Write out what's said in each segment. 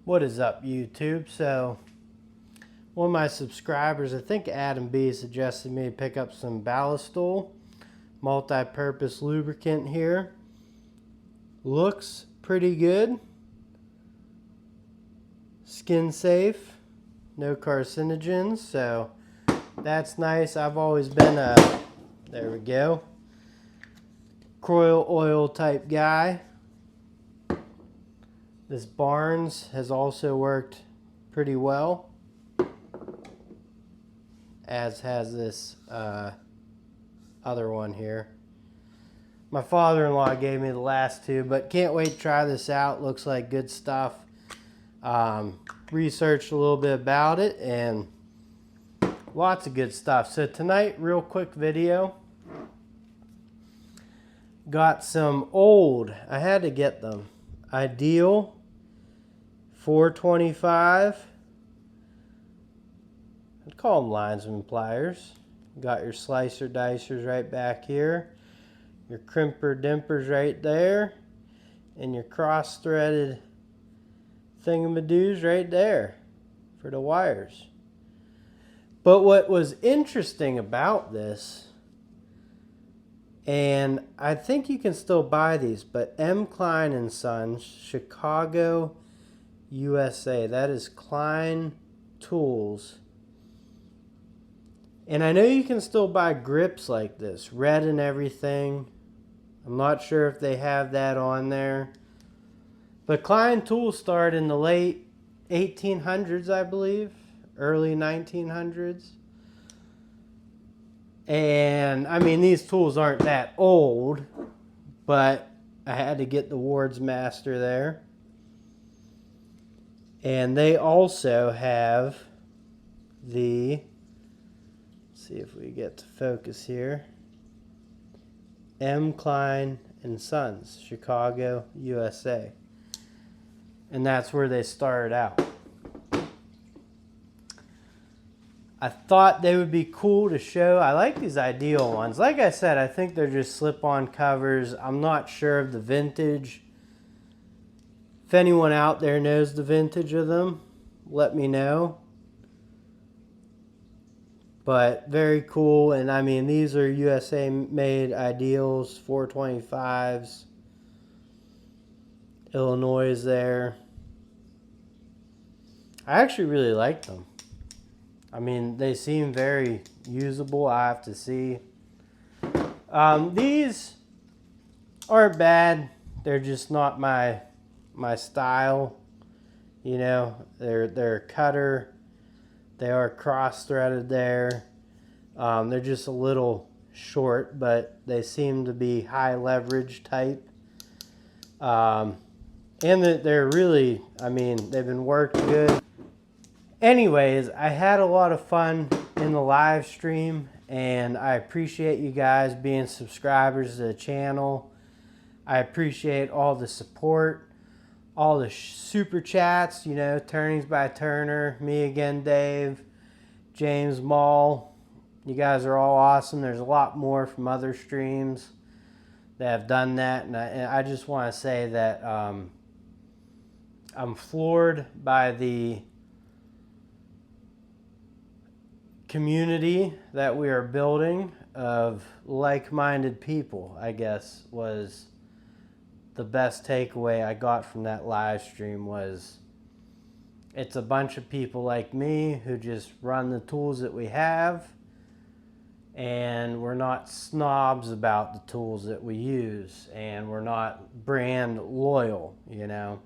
What is up, YouTube? So, one of my subscribers, I think Adam B, suggested me to pick up some Ballistol multi-purpose lubricant here. Looks pretty good. Skin safe. No carcinogens, so that's nice. I've always been a, there we go, Kool oil type guy. This Barnes has also worked pretty well, as has this other one here. My father-in-law gave me the last two, but can't wait to try this out. Looks like good stuff. Researched a little bit about it and lots of good stuff. So tonight, real quick video. Got some old, I had to get them, Ideal 425. I'd call them linesman pliers. Got your slicer dicers right back here, your crimper dimpers right there, and your cross threaded thingamadoos right there for the wires. But what was interesting about this, and I think you can still buy these, but Klein and Sons, Chicago, USA. That is Klein tools. And I know you can still buy grips like this, red and everything. I'm not sure if they have that on there. But Klein tools start in the late 1800s, I believe, early 1900s. And I mean, these tools aren't that old, but I had to get the Ward's Master there. And they also have the, let's see if we get to focus here, Klein and Sons, Chicago, USA. And that's where they started out. I thought they would be cool to show. I like these Ideal ones. Like I said, I think they're just slip-on covers. I'm not sure of the vintage. If anyone out there knows the vintage of them, let me know. But very cool. And I mean, these are USA made Ideals, 425s. Illinois is there. I actually really like them. I mean, they seem very usable. I have to see. These aren't bad. They're just not my style. You know, they're a cutter. They are cross-threaded there. They're just a little short, but they seem to be high leverage type. And they're really, I mean, they've been worked good. Anyways, I had a lot of fun in the live stream, and I appreciate you guys being subscribers to the channel. I appreciate all the support, all the super chats, you know, Turnings by Turner, me again, Dave, James Mall. You guys are all awesome. There's a lot more from other streams that have done that, and I just want to say that I'm floored by the community that we are building of like-minded people, I guess, was the best takeaway I got from that live stream. Was it's a bunch of people like me who just run the tools that we have, and we're not snobs about the tools that we use, and we're not brand loyal, you know.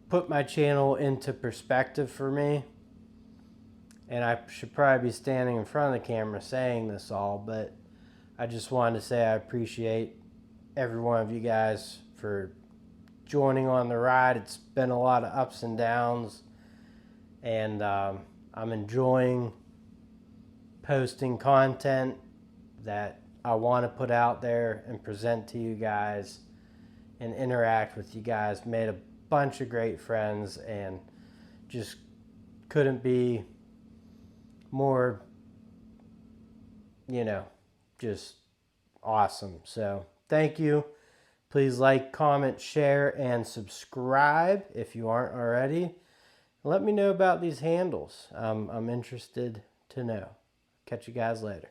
Put my channel into perspective for me. And I should probably be standing in front of the camera saying this all, but I just wanted to say I appreciate every one of you guys for joining on the ride. It's been a lot of ups and downs, and I'm enjoying posting content that I want to put out there and present to you guys and interact with you guys. Made a bunch of great friends and just couldn't be more, you know, just awesome. So thank you. Please like, comment, share, and subscribe if you aren't already. Let me know about these handles. I'm interested to know. Catch you guys later.